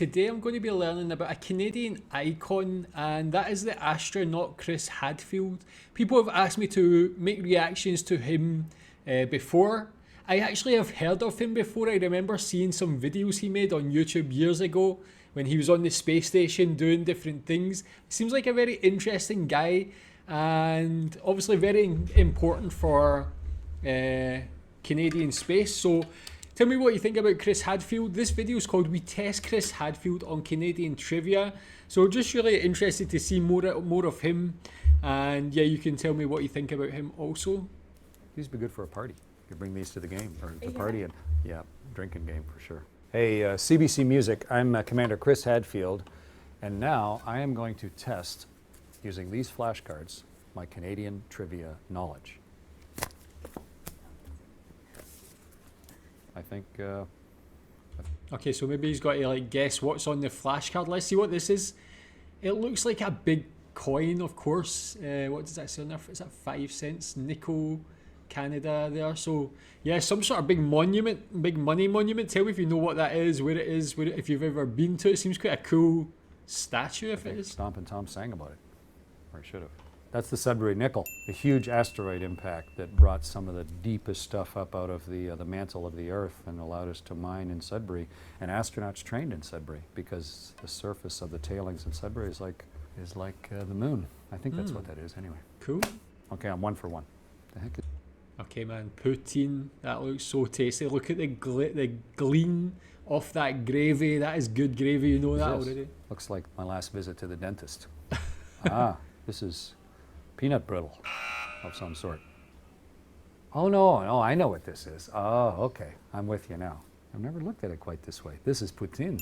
today I'm going to be learning about a Canadian icon, and that is the astronaut Chris Hadfield. People have asked me to make reactions to him before. I actually have heard of him before. I remember seeing some videos he made on YouTube years ago when he was on the space station doing different things. Seems like a very interesting guy, and obviously very important for Canadian space. So tell me what you think about Chris Hadfield. This video is called We Test Chris Hadfield on Canadian Trivia. So just really interested to see more of him. And yeah, you can tell me what you think about him also. These would be good for a party. You could bring these to the game, or the party, and yeah, drinking game for sure. Hey, CBC Music, I'm Commander Chris Hadfield, and now I am going to test, using these flashcards, my Canadian trivia knowledge. I think... Okay, so maybe he's got to like guess what's on the flashcard. Let's see what this is. It looks like a big coin, of course. What does that say on there? Is that 5 cents? Nickel, Canada there. So yeah, some sort of big monument, big money monument. Tell me if you know what that is, where it is, if you've ever been to it. Seems quite a cool statue if it is. Stompin' Tom sang about it, or he should have. That's the Sudbury nickel, a huge asteroid impact that brought some of the deepest stuff up out of the mantle of the Earth and allowed us to mine in Sudbury. And astronauts trained in Sudbury because the surface of the tailings in Sudbury is like the moon. I think that's what that is anyway. Cool. Okay, I'm 1 for 1. The heck is... Okay, man, poutine. That looks so tasty. Look at the gleam off that gravy. That is good gravy. You know that already. Looks like my last visit to the dentist. This is peanut brittle of some sort. Oh no, I know what this is. Oh, okay, I'm with you now. I've never looked at it quite this way. This is poutine.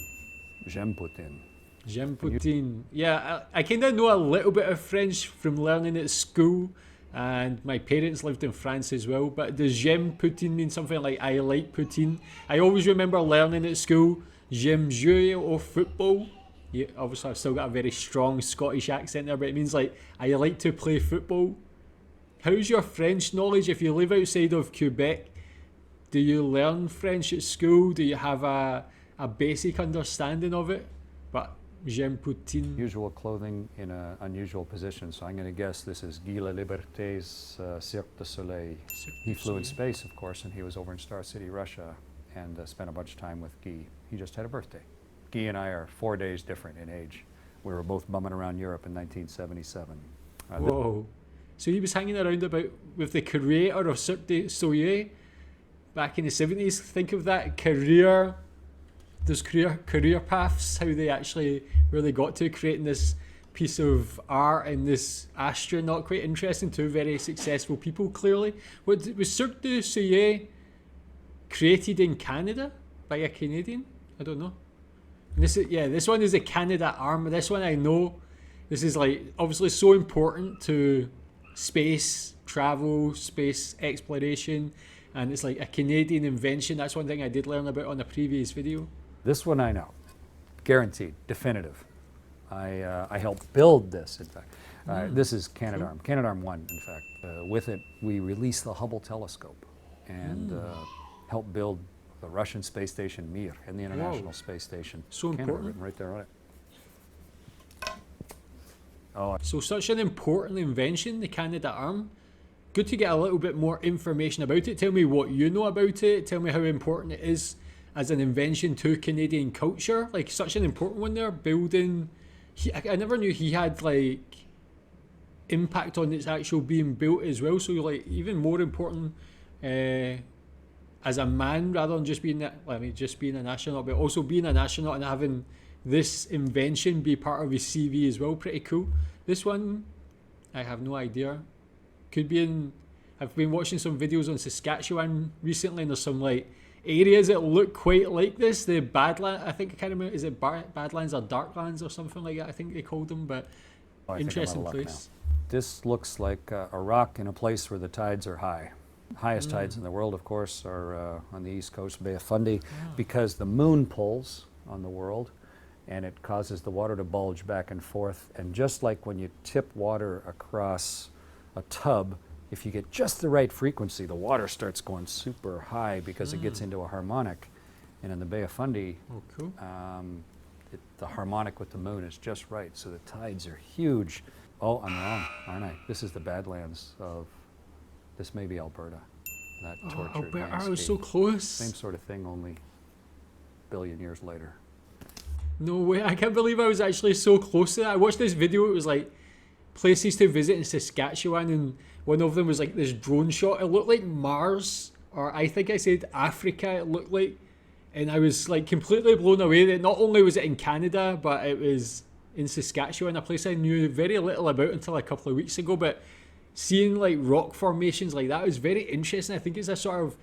J'aime poutine. J'aime poutine. Yeah, I kind of know a little bit of French from learning at school, and my parents lived in France as well. But does j'aime poutine mean something like I like poutine? I always remember learning at school, j'aime jouer au football. Yeah, obviously I've still got a very strong Scottish accent there, but it means like I like to play football. How's your French knowledge? If you live outside of Quebec, do you learn French at school? Do you have a basic understanding of it? But j'aime poutine. Usual clothing in an unusual position, so I'm going to guess this is Guy Laliberté's Cirque du Soleil. He flew in space, of course, and he was over in Star City, Russia, and spent a bunch of time with Guy. He just had a birthday. Guy and I are 4 days different in age. We were both bumming around Europe in 1977. Whoa. So he was hanging around with the creator of Cirque du Soleil back in the 70s. Think of that career, those career paths, how they actually, where they got to creating this piece of art and this astronaut. Quite interesting. Two very successful people, clearly. Was Cirque du Soleil created in Canada by a Canadian? I don't know. This one is the Canadarm. This one I know. This is like obviously so important to space travel, space exploration, and it's like a Canadian invention. That's one thing I did learn about on a previous video. This one I know, guaranteed, definitive. I helped build this. In fact, this is Canadarm. Cool. Canadarm 1, in fact. With it, we released the Hubble telescope and helped build the Russian space station Mir and the International Space Station. So Canada important. Written right there on it. Oh. So such an important invention, the Canadarm. Good to get a little bit more information about it. Tell me what you know about it. Tell me how important it is as an invention to Canadian culture. Like such an important one there. Building. I never knew he had like impact on its actual being built as well. So like even more important. As a man, rather than just being an astronaut, but also being an astronaut and having this invention be part of his CV as well. Pretty cool. This one, I have no idea. Could be in. I've been watching some videos on Saskatchewan recently, and there's some like areas that look quite like this. The Badlands, I think I can't remember. Is it Badlands or Darklands or something like that? I think they called them, but interesting place. This looks like a rock in a place where the tides are high. Highest tides in the world, of course, are on the east coast, Bay of Fundy, because the moon pulls on the world and it causes the water to bulge back and forth. And just like when you tip water across a tub, if you get just the right frequency, the water starts going super high because it gets into a harmonic. And in the Bay of Fundy, the harmonic with the moon is just right, so the tides are huge. Oh, I'm wrong, aren't I? This is the Badlands of, this may be Alberta. That tortured Alberta, I was landscape. so close. Same sort of thing, only a billion years later. No way, I can't believe I was actually so close to that. I watched this video, it was like places to visit in Saskatchewan, and one of them was like this drone shot. It looked like Mars, or I think I said Africa it looked like. And I was like completely blown away that not only was it in Canada, but it was in Saskatchewan, a place I knew very little about until a couple of weeks ago. But seeing like rock formations like that was very interesting. I think it's a sort of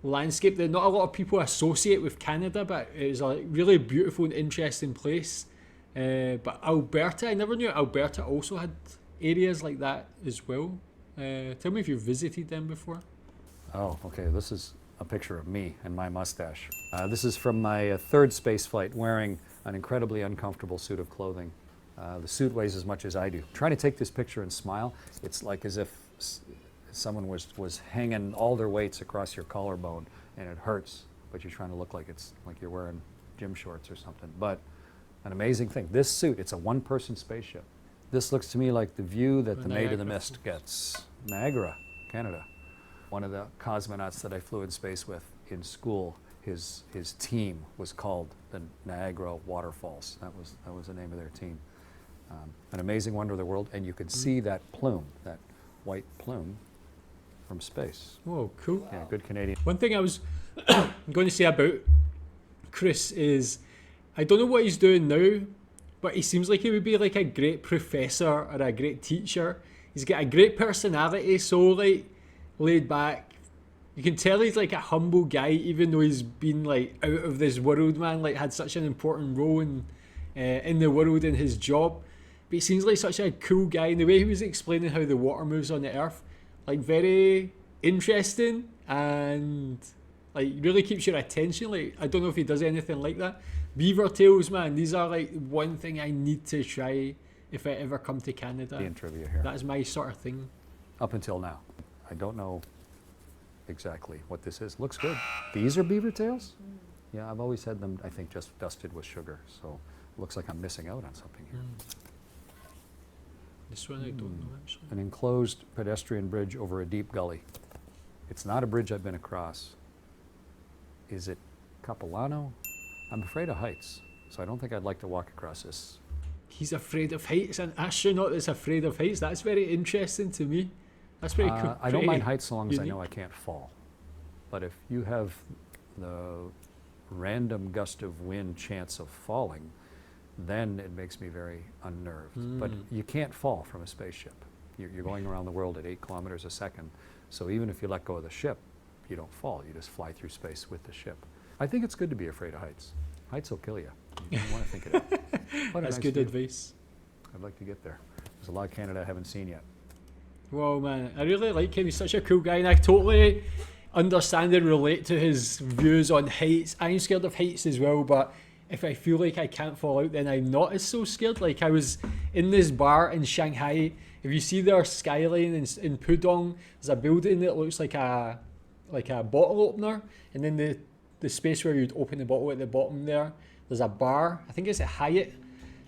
landscape that not a lot of people associate with Canada, but it was a really beautiful and interesting place. But Alberta, I never knew Alberta also had areas like that as well. Tell me if you've visited them before. Oh, okay, this is a picture of me and my mustache. This is from my third space flight, wearing an incredibly uncomfortable suit of clothing. The suit weighs as much as I do. Trying to take this picture and smile, it's like as if someone was hanging all their weights across your collarbone, and it hurts, but you're trying to look like it's like you're wearing gym shorts or something. But an amazing thing. This suit, it's a one-person spaceship. This looks to me like the view that the Maid of the Mist gets. Niagara, Canada. One of the cosmonauts that I flew in space with in school, his team was called the Niagara Waterfalls. That was the name of their team. An amazing wonder of the world, and you could see that plume, that white plume, from space. Whoa, cool. Yeah, good Canadian. One thing I was going to say about Chris is, I don't know what he's doing now, but he seems like he would be like a great professor or a great teacher. He's got a great personality, so like laid back. You can tell he's like a humble guy, even though he's been like out of this world, man. Like had such an important role in the world in his job. But he seems like such a cool guy, and the way he was explaining how the water moves on the Earth, like very interesting and like really keeps your attention. Like I don't know if he does anything like that. Beaver tails, man, these are like one thing I need to try if I ever come to Canada. In trivia here. That's my sort of thing. Up until now, I don't know exactly what this is. Looks good. These are beaver tails? Yeah, I've always had them, I think, just dusted with sugar. So it looks like I'm missing out on something here. This one I don't know actually. An enclosed pedestrian bridge over a deep gully. It's not a bridge I've been across. Is it Capilano? I'm afraid of heights, so I don't think I'd like to walk across this. He's afraid of heights. An astronaut that's afraid of heights. That's very interesting to me. That's pretty cool. I don't mind heights so long as I unique. know I can't fall. But if you have the random gust of wind chance of falling, then it makes me very unnerved. But you can't fall from a spaceship. You're going around the world at 8 kilometers a second. So even if you let go of the ship, you don't fall. You just fly through space with the ship. I think it's good to be afraid of heights. Heights will kill you. You don't want to think of that. What a That's nice good view. advice. I'd like to get there. There's a lot of Canada I haven't seen yet. Whoa, man, I really like him. He's such a cool guy, and I totally understand and relate to his views on heights. I'm scared of heights as well, but if I feel like I can't fall out, then I'm not as so scared. Like I was in this bar in Shanghai. If you see their skyline in Pudong, there's a building that looks like a bottle opener, and then the space where you'd open the bottle at the bottom there's a bar. I think it's a Hyatt.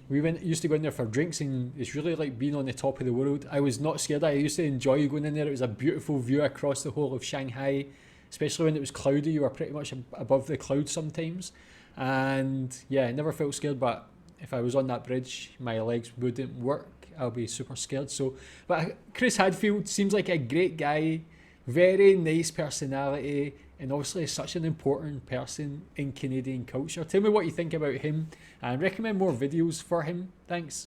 We used to go in there for drinks, and it's really like being on the top of the world. I was not scared. I used to enjoy going in there. It was a beautiful view across the whole of Shanghai, especially when it was cloudy. You were pretty much above the clouds sometimes. And yeah, I never felt scared, but if I was on that bridge, my legs wouldn't work. I'll be super scared. So, but Chris Hadfield seems like a great guy, very nice personality, and obviously such an important person in Canadian culture. Tell me what you think about him, and recommend more videos for him. Thanks.